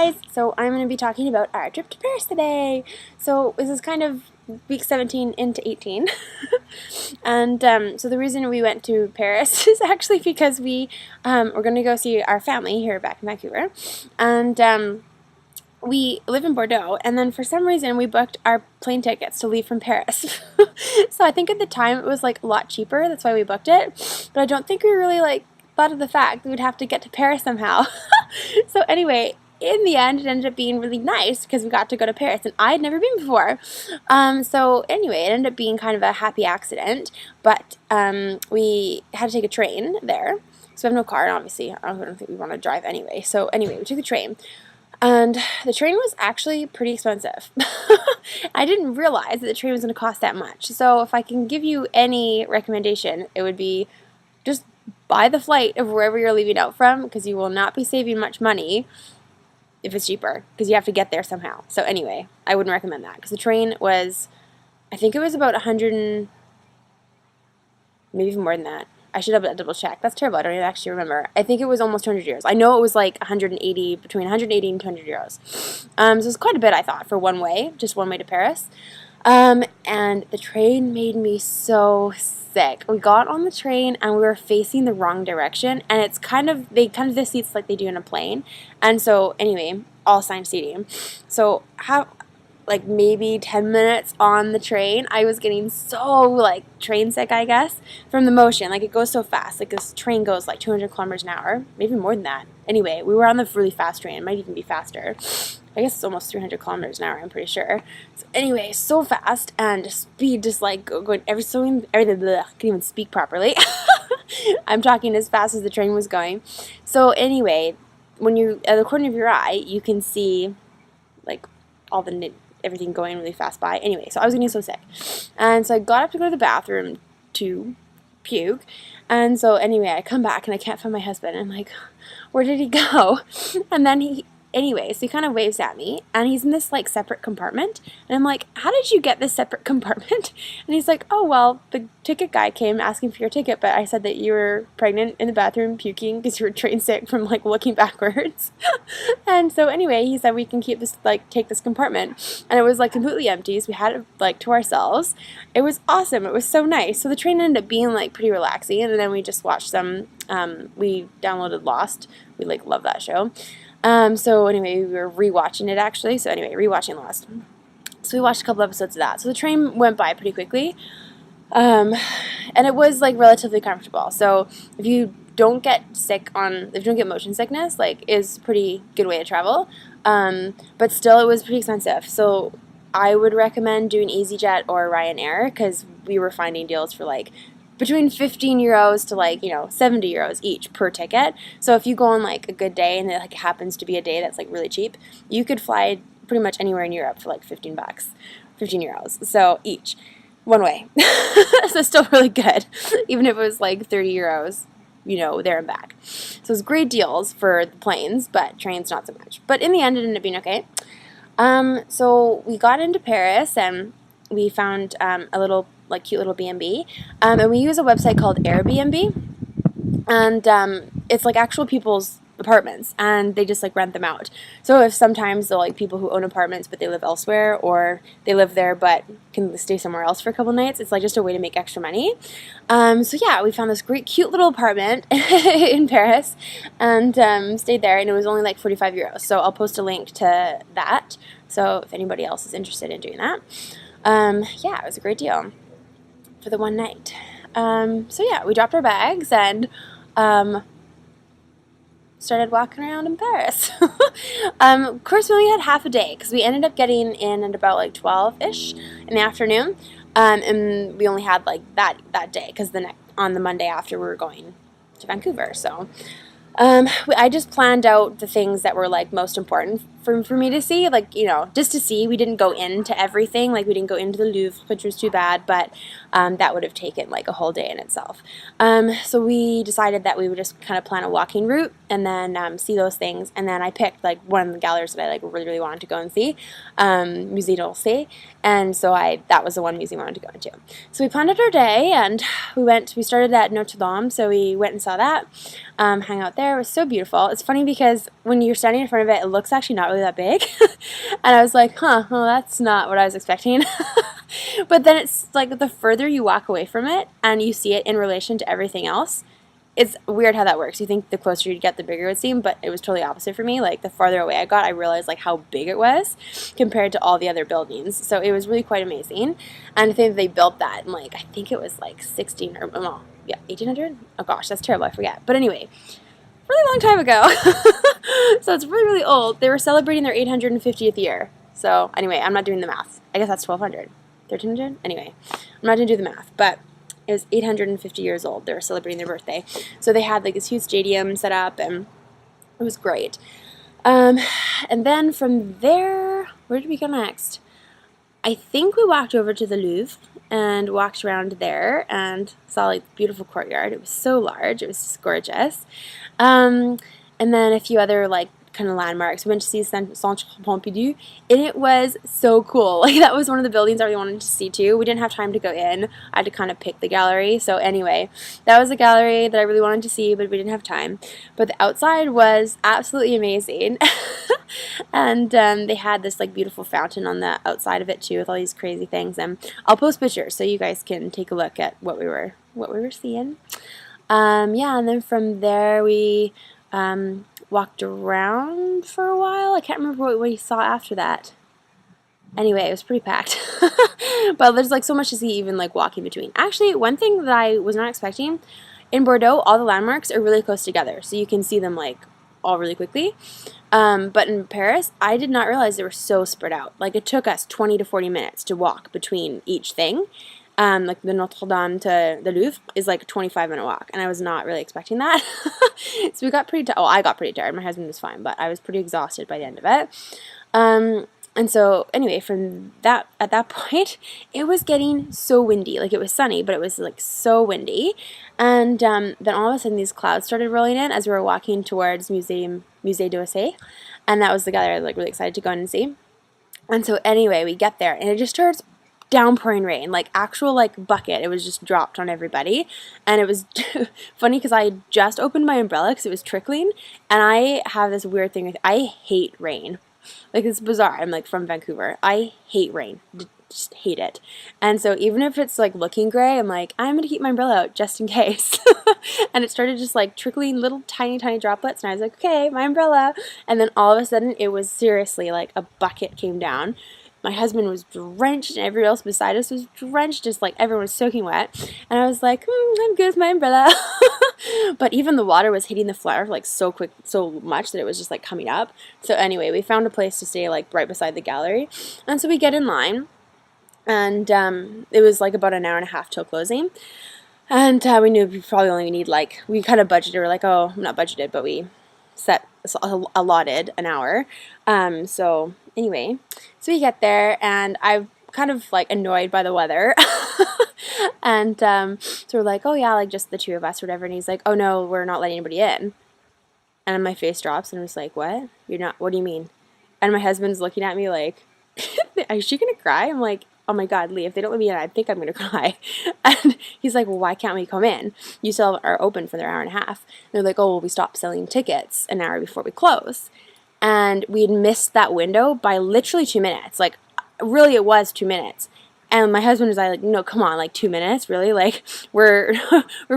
guys! So I'm going to be talking about our trip to Paris today. So this is kind of week 17 into 18. And so the reason we went to Paris is actually because we're going to go see our family here back in Vancouver. And we live in Bordeaux, and then for some reason we booked our plane tickets to leave from Paris. So I think at the time it was like a lot cheaper, that's why we booked it. But I don't think we really thought of the fact that we'd have to get to Paris somehow. So anyway, in the end, it ended up being really nice because we got to go to Paris, and I had never been before. So anyway, it ended up being kind of a happy accident, but we had to take a train there. So we have no car, and obviously I don't think we want to drive anyway. So anyway, we took the train. And the train was actually pretty expensive. I didn't realize that the train was going to cost that much. So if I can give you any recommendation, it would be just buy the flight of wherever you're leaving out from, because you will not be saving much money if it's cheaper, because you have to get there somehow. So anyway, I wouldn't recommend that, because the train was, I think it was about 100 and maybe even more than that. I should have double check. That's terrible. I don't even actually remember. I think it was almost 200 euros. I know it was like 180, between 180 and 200 euros. So it's quite a bit, I thought, for one way, just one way to Paris. And the train made me so sick. We got on the train and we were facing the wrong direction, and it's they kind of the seats like they do in a plane. And so anyway, all assigned seating. So like maybe 10 minutes on the train, I was getting so train sick, I guess, from the motion. Like, it goes so fast. Like, this train goes like 200 kilometers an hour, maybe more than that. Anyway, we were on the really fast train. It might even be faster. I guess it's almost 300 kilometers an hour, I'm pretty sure. So anyway, so fast, and speed just like going everything. I can't even speak properly. I'm talking as fast as the train was going. So anyway, when you at the corner of your eye, you can see like all the everything going really fast by. Anyway, so I was getting so sick. And so I got up to go to the bathroom to puke. And so anyway, I come back and I can't find my husband. I'm like, where did he go? And then anyway, so he kind of waves at me, and he's in this separate compartment. And I'm like, how did you get this separate compartment? And he's like, oh, well, the ticket guy came asking for your ticket, but I said that you were pregnant in the bathroom puking because you were train sick from looking backwards. And so anyway, he said we can keep this, take this compartment. And it was completely empty, so we had it to ourselves. It was awesome. It was so nice. So the train ended up being pretty relaxing, and then we just watched some, we downloaded Lost. We love that show. So anyway, we were rewatching it actually. So anyway, rewatching Lost. So we watched a couple episodes of that. So the train went by pretty quickly. And it was relatively comfortable. So if you don't get if you don't get motion sickness, is a pretty good way to travel. But still it was pretty expensive. So I would recommend doing EasyJet or Ryanair, because we were finding deals for between 15 euros to 70 euros each per ticket. So if you go on a good day, and it happens to be a day that's really cheap, you could fly pretty much anywhere in Europe for 15 euros. So each, one way. So it's still really good, even if it was 30 euros, there and back. So it's great deals for the planes, but trains not so much. But in the end, it ended up being okay. So we got into Paris, and we found a little cute little B&B, and we use a website called Airbnb, and it's actual people's apartments, and they just rent them out. So if sometimes they're people who own apartments but they live elsewhere, or they live there but can stay somewhere else for a couple nights, it's just a way to make extra money. So yeah, we found this great cute little apartment in Paris, and stayed there, and it was only 45 euros. So I'll post a link to that, so if anybody else is interested in doing that. Yeah, it was a great deal for the one night. So yeah, we dropped our bags and started walking around in Paris. Of course, we only had half a day, because we ended up getting in at about 12-ish in the afternoon, and we only had that day, because on the Monday after we were going to Vancouver. So I just planned out the things that were most important for me to see, just to see. We didn't go into everything, we didn't go into the Louvre, which was too bad, but that would have taken a whole day in itself. So we decided that we would just kind of plan a walking route, and then see those things. And then I picked one of the galleries that I really wanted to go and see, Musée d'Orsay, and so that was the one museum I wanted to go into. So we planned out our day, and we started at Notre Dame, so we went and saw that, hung out there. It was so beautiful. It's funny because when you're standing in front of it, it looks actually not really that big. And I was like, huh, well, that's not what I was expecting. But then it's like the further you walk away from it and you see it in relation to everything else, it's weird how that works. You think the closer you get, the bigger it would seem, but it was totally opposite for me. Like, the farther away I got, I realized like how big it was compared to all the other buildings. So it was really quite amazing. And I think they built that in like, I think it was like 16 or, well, yeah, 1800? Oh gosh, that's terrible, I forget. But anyway, really long time ago. So it's really, really old. They were celebrating their 850th year. So anyway, I'm not doing the math. I guess that's 1200. 1300? Anyway, I'm not going to do the math, but it was 850 years old. They were celebrating their birthday. So they had like this huge stadium set up, and it was great. And then from there, where did we go next? I think we walked over to the Louvre and walked around there and saw like the beautiful courtyard. It was so large. It was just gorgeous. And then a few other like kind of landmarks. We went to see Centre Pompidou, and it was so cool. Like, that was one of the buildings I really wanted to see too. We didn't have time to go in. I had to kind of pick the gallery. So anyway, that was a gallery that I really wanted to see, but we didn't have time. But the outside was absolutely amazing. And they had this like beautiful fountain on the outside of it too, with all these crazy things. And I'll post pictures so you guys can take a look at what we were seeing. Yeah, and then from there we walked around for a while. I can't remember what we saw after that. Anyway, it was pretty packed. But there's like so much to see even like walking between. Actually, one thing that I was not expecting, in Bordeaux, all the landmarks are really close together, so you can see them like all really quickly. But in Paris, I did not realize they were so spread out. Like, it took us 20 to 40 minutes to walk between each thing. Like the Notre Dame to the Louvre is like a 25-minute walk, and I was not really expecting that. So we got pretty I got pretty tired. My husband was fine, but I was pretty exhausted by the end of it. And so anyway, from that, at that point, it was getting so windy. Like, it was sunny, but it was like so windy. And then all of a sudden these clouds started rolling in as we were walking towards Musée d'Orsay, and that was the gallery I was like really excited to go in and see. And so anyway, we get there, and it just starts downpouring rain, like actual like bucket. It was just dropped on everybody, and it was funny because I had just opened my umbrella because it was trickling, and I have this weird thing with, I hate rain. Like, it's bizarre. I'm like from Vancouver. I hate rain. Just hate it. And so even if it's like looking gray, I'm like, I'm gonna keep my umbrella out just in case. And it started just like trickling little tiny droplets, and I was like, okay, my umbrella. And then all of a sudden it was seriously like a bucket came down. My husband was drenched, and everyone else beside us was drenched, just like everyone was soaking wet. And I was like, I'm good with my umbrella. But even the water was hitting the floor like so quick, so much that it was just like coming up. So anyway, we found a place to stay like right beside the gallery. And so we get in line, and it was like about an hour and a half till closing. And we knew we probably only need like, we kind of budgeted, we're like, oh, not budgeted, but we allotted an hour. So anyway, so we get there, and I'm kind of like annoyed by the weather. And so we're like, oh yeah, like just the two of us or whatever. And he's like, oh no, we're not letting anybody in. And my face drops, and I'm just like, what? You're not, what do you mean? And my husband's looking at me like, is she gonna cry? I'm like, oh my god, Lee, if they don't let me in, I think I'm gonna cry. And he's like, well, why can't we come in? You still are open for their hour and a half. And they're like, oh, well, we stopped selling tickets an hour before we close. And we had missed that window by literally 2 minutes. Like, really, it was 2 minutes. And my husband was like, no, come on, like 2 minutes, really? Like, we're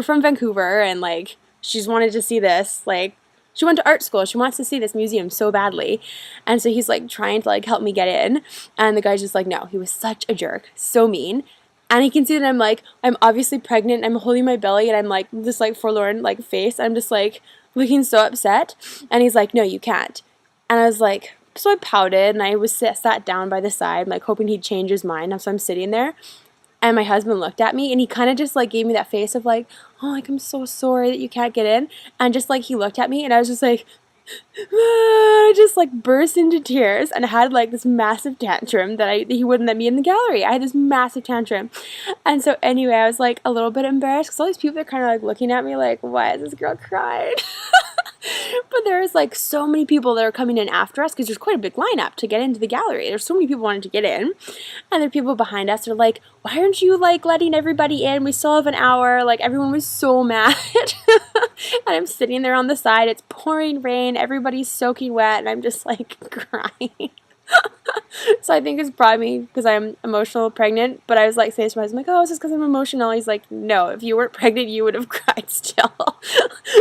from Vancouver, and like, she's wanted to see this. Like, she went to art school. She wants to see this museum so badly. And so he's like trying to like help me get in. And the guy's just like, no. He was such a jerk, so mean. And he can see that I'm like, I'm obviously pregnant. I'm holding my belly, and I'm like this like forlorn like face. I'm just like looking so upset. And he's like, no, you can't. And I was like, so I pouted, and I was sat down by the side, like hoping he'd change his mind. So I'm sitting there, and my husband looked at me, and he kind of just like gave me that face of like, oh, like, I'm so sorry that you can't get in. And just like he looked at me, and I was just like, I just like burst into tears, and I had like this massive tantrum that he wouldn't let me in the gallery. I had this massive tantrum. And so anyway, I was like a little bit embarrassed because all these people are kind of like looking at me like, why is this girl crying? But there's like so many people that are coming in after us because there's quite a big lineup to get into the gallery. There's so many people wanting to get in, and there are people behind us that are like, why aren't you like letting everybody in? We still have an hour. Like everyone was so mad. And I'm sitting there on the side. It's pouring rain. Everybody's soaking wet, and I'm just like crying. So I think it's probably because I'm emotional pregnant, but I was like saying to my husband, like, oh, it's just because I'm emotional. He's like, no, if you weren't pregnant, you would have cried still.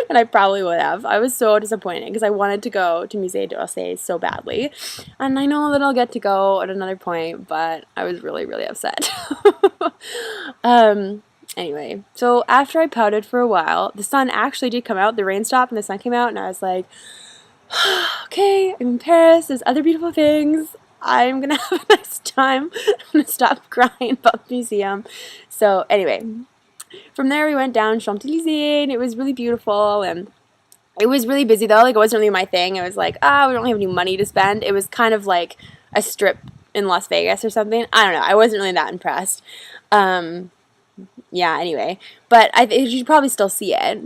And I probably would have. I was so disappointed because I wanted to go to Musée d'Orsay so badly. And I know that I'll get to go at another point, but I was really, really upset. Anyway, so after I pouted for a while, the sun actually did come out. The rain stopped and the sun came out, and I was like, okay, I'm in Paris. There's other beautiful things. I'm gonna have a nice time. I'm gonna stop crying about the museum. So anyway, from there we went down Champs-Élysées, and it was really beautiful, and it was really busy though. Like it wasn't really my thing. It was like, we don't have any money to spend. It was kind of like a strip in Las Vegas or something. I don't know. I wasn't really that impressed. Yeah, anyway. But you should probably still see it.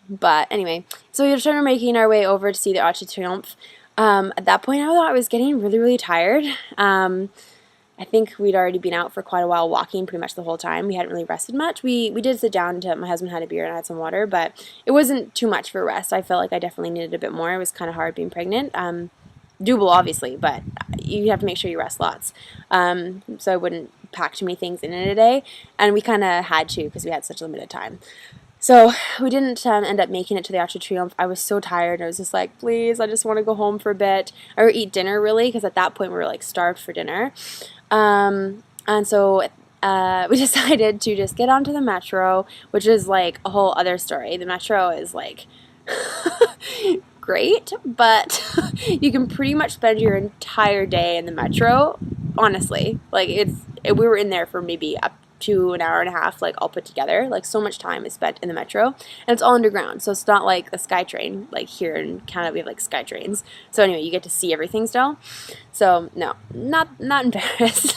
But anyway, so we started making our way over to see the Arc de Triomphe. At that point, I thought I was getting really, really tired. I think we'd already been out for quite a while walking pretty much the whole time. We hadn't really rested much. We did sit down to, my husband had a beer and I had some water, but it wasn't too much for rest. I felt like I definitely needed a bit more. It was kind of hard being pregnant. Doable, obviously, but you have to make sure you rest lots. So I wouldn't pack too many things in a day, and we kind of had to because we had such limited time. So we didn't end up making it to the Arc de Triomphe. I was so tired. I was just like, please, I just want to go home for a bit. Or eat dinner, really, because at that point we were like starved for dinner. And so we decided to just get onto the metro, which is like a whole other story. The metro is like great, but you can pretty much spend your entire day in the metro, honestly. Like we were in there for maybe up to an hour and a half, like all put together. Like so much time is spent in the metro, and it's all underground, so it's not like the SkyTrain. Like here in Canada we have like SkyTrains, so anyway, you get to see everything still. So no, not in Paris.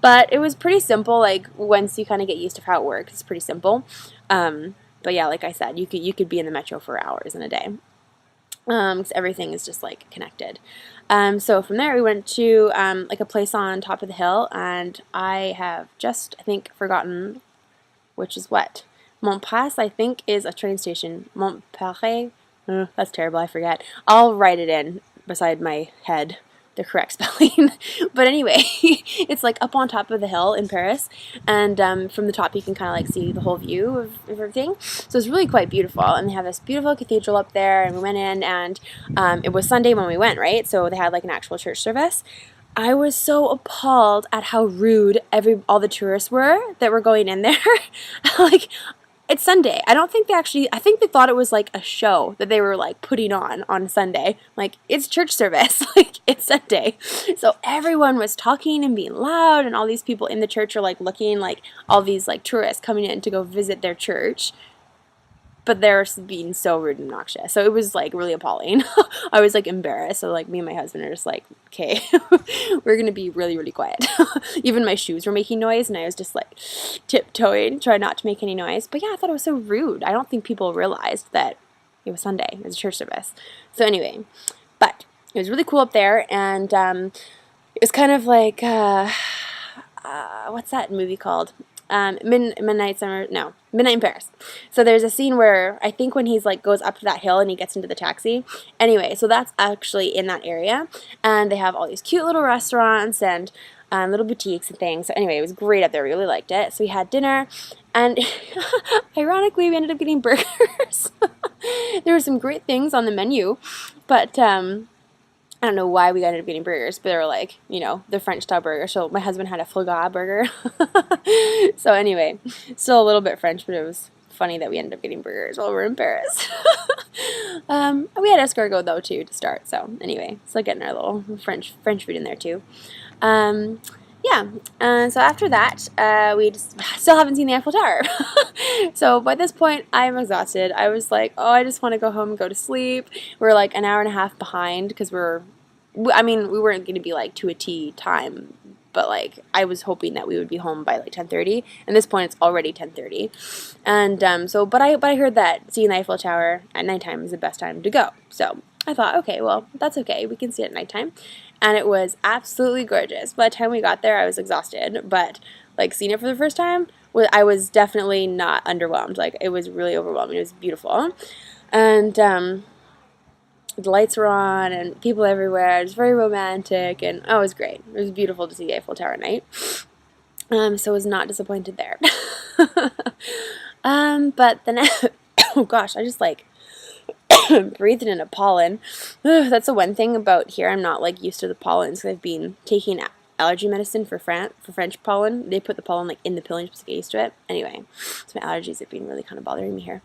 But it was pretty simple. Like once you kind of get used to how it works, it's pretty simple. But yeah, like I said, you could be in the metro for hours in a day. Because everything is just like connected. So from there we went to like a place on top of the hill, and I have just, I think, forgotten which is what. Montparnasse, I think, is a train station. Montparnasse, that's terrible, I forget. I'll write it in beside my head, the correct spelling. But anyway, it's like up on top of the hill in Paris, and from the top you can kind of like see the whole view of everything. So it's really quite beautiful, and they have this beautiful cathedral up there, and we went in, and it was Sunday when we went, right? So they had like an actual church service. I was so appalled at how rude all the tourists were that were going in there. Like, it's Sunday. I think they thought it was like a show that they were like putting on Sunday. Like, it's church service. Like, it's Sunday. So everyone was talking and being loud, and all these people in the church are like looking like all these like tourists coming in to go visit their church. But they're being so rude and obnoxious. So it was like really appalling. I was like embarrassed. So like me and my husband are just like, okay, we're going to be really, really quiet. Even my shoes were making noise, and I was just like tiptoeing, trying not to make any noise. But yeah, I thought it was so rude. I don't think people realized that it was Sunday. It was a church service. So anyway, but it was really cool up there. And it was kind of like, what's that movie called? Midnight in Paris. So there's a scene where I think when he's like goes up to that hill and he gets into the taxi. Anyway, so that's actually in that area, and they have all these cute little restaurants and little boutiques and things. So anyway, it was great up there. We really liked it. So we had dinner, and ironically, we ended up getting burgers. There were some great things on the menu, but I don't know why we ended up getting burgers, but they were like, the French style burger. So my husband had a foie gras burger. So anyway, still a little bit French, but it was funny that we ended up getting burgers while we were in Paris. We had escargot though too to start. So anyway, still getting our little French food in there too. Yeah, so after that, we just still haven't seen the Eiffel Tower. So by this point, I'm exhausted. I was like, oh, I just want to go home and go to sleep. We're like an hour and a half behind because we weren't going to be like to a T time but like I was hoping that we would be home by like 10:30. At this point, it's already 10:30, and but I heard that seeing the Eiffel Tower at nighttime is the best time to go. So I thought, okay, well that's okay. We can see it at nighttime, and it was absolutely gorgeous. By the time we got there, I was exhausted, but like seeing it for the first time, I was definitely not underwhelmed. Like it was really overwhelming. It was beautiful, and the lights were on and people everywhere. It was very romantic, and oh, it was great. It was beautiful to see the Eiffel Tower at night. So I was not disappointed there. But then, oh gosh, I just like breathed in a pollen. That's the one thing about here. I'm not like used to the pollens because I've been taking allergy medicine for French pollen. They put the pollen like in the pill and you're supposed to get used to it. Anyway, so my allergies have been really kind of bothering me here.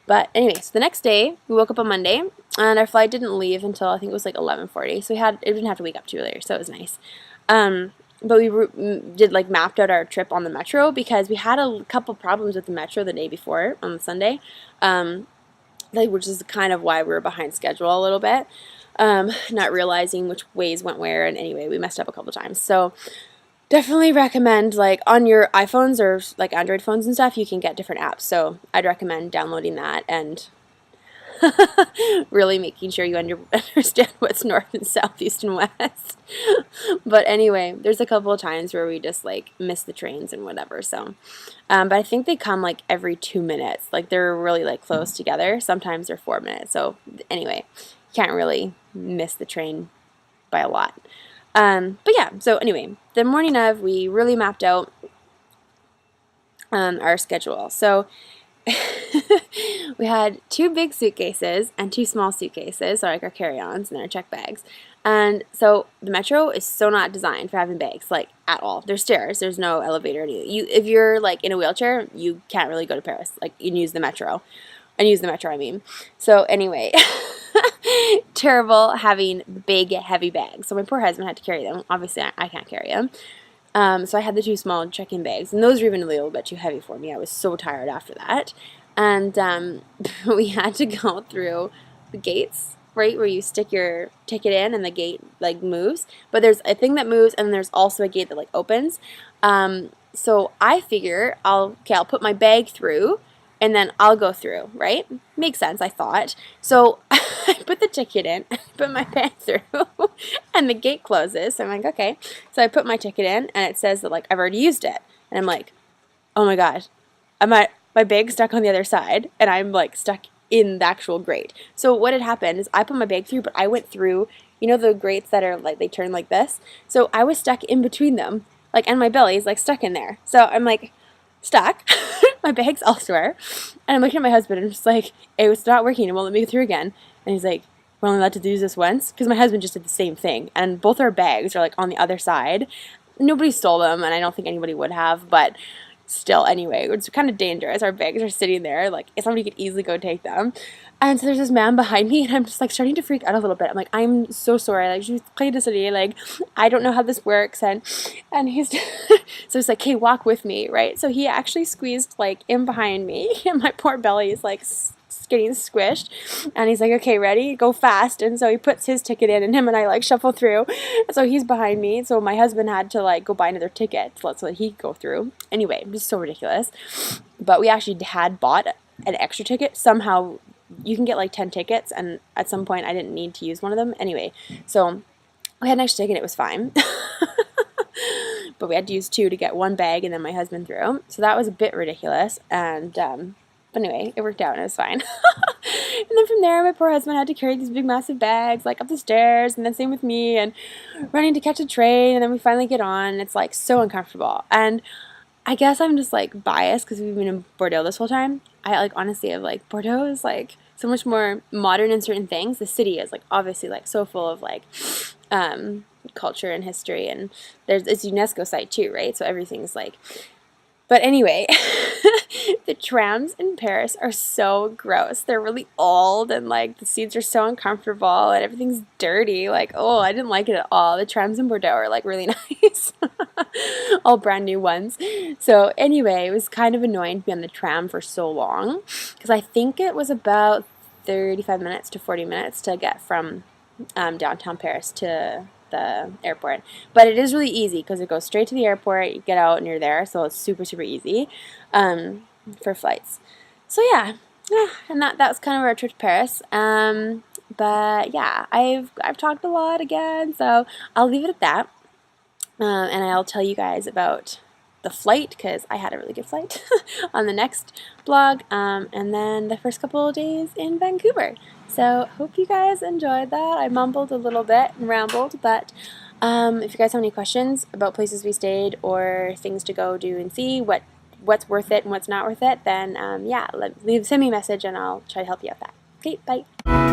But anyway, so the next day, we woke up on Monday, and our flight didn't leave until I think it was like 11:40. So it didn't have to wake up too early, so it was nice. But we did like mapped out our trip on the metro because we had a couple problems with the metro the day before on the Sunday, which is kind of why we were behind schedule a little bit, not realizing which ways went where, and anyway, we messed up a couple times. So definitely recommend, like, on your iPhones or like Android phones and stuff, you can get different apps. So I'd recommend downloading that and really making sure you understand what's north and south, east and west. But anyway, there's a couple of times where we just like miss the trains and whatever. So, but I think they come like every 2 minutes. Like they're really like close together. Sometimes they're 4 minutes. So anyway, you can't really miss the train by a lot. But yeah, so anyway, the morning of, we really mapped out our schedule. So we had 2 big suitcases and 2 small suitcases, so like our carry-ons and our check bags. And so the metro is so not designed for having bags, like at all. There's stairs, there's no elevator. If you're like in a wheelchair, you can't really go to Paris. Like you can use the metro. And use the metro, I mean. So anyway, terrible having big, heavy bags. So my poor husband had to carry them. Obviously, I can't carry them. So I had the 2 small check-in bags, and those were even a little bit too heavy for me. I was so tired after that. And we had to go through the gates, right, where you stick your ticket in and the gate like moves. But there's a thing that moves, and there's also a gate that like opens. So I figure I'll put my bag through, and then I'll go through, right? Makes sense, I thought. So I put the ticket in, I put my bag through, and the gate closes. So I'm like, okay. So I put my ticket in, and it says that like I've already used it. And I'm like, oh my god, my bag's stuck on the other side, and I'm like stuck in the actual grate. So what had happened is I put my bag through, but I went through, you know, the grates that are like, they turn like this. So I was stuck in between them, like, and my belly's like stuck in there. So I'm like, stuck. My bag's elsewhere. And I'm looking at my husband and I'm just like, hey, it's not working. It won't let me go through again. And he's like, we're only allowed to use this once? Because my husband just did the same thing. And both our bags are like on the other side. Nobody stole them, and I don't think anybody would have, but still, anyway, it's kind of dangerous. Our bags are sitting there, like, if somebody could easily go take them. And so there's this man behind me, and I'm just, like, starting to freak out a little bit. I'm like, I'm so sorry. Like, she's playing this city. Like, I don't know how this works. And he's, so it's like, hey, walk with me, right? So he actually squeezed, like, in behind me, and my poor belly is, like, getting squished, and he's like, okay, ready, go fast. And so he puts his ticket in, and him and I like shuffle through, and so he's behind me, so my husband had to like go buy another ticket so that he could go through. Anyway, it was so ridiculous, but we actually had bought an extra ticket. Somehow you can get like 10 tickets, and at some point I didn't need to use one of them anyway, so we had an extra ticket. It was fine. But we had to use 2 to get 1 bag, and then my husband through, so that was a bit ridiculous. And but anyway, it worked out and it was fine. And then from there, my poor husband had to carry these big massive bags like up the stairs, and then same with me, and running to catch a train. And then we finally get on, and it's like so uncomfortable. And I guess I'm just like biased because we've been in Bordeaux this whole time. I like honestly have like, Bordeaux is like so much more modern in certain things. The city is like obviously like so full of like culture and history, and it's a UNESCO site too, right? So everything's like. But anyway, the trams in Paris are so gross. They're really old, and like the seats are so uncomfortable, and everything's dirty. Like, oh, I didn't like it at all. The trams in Bordeaux are like really nice. All brand new ones. So anyway, it was kind of annoying to be on the tram for so long, because I think it was about 35 minutes to 40 minutes to get from downtown Paris to the airport. But it is really easy because it goes straight to the airport, you get out and you're there, so it's super, super easy for flights. So yeah, and that was kind of our trip to Paris. But yeah, I've talked a lot again, so I'll leave it at that. And I'll tell you guys about the flight, because I had a really good flight on the next blog, and then the first couple of days in Vancouver. So hope you guys enjoyed that. I mumbled a little bit and rambled, but if you guys have any questions about places we stayed or things to go do and see, what's worth it and what's not worth it, then yeah, send me a message and I'll try to help you out with that. Okay, bye.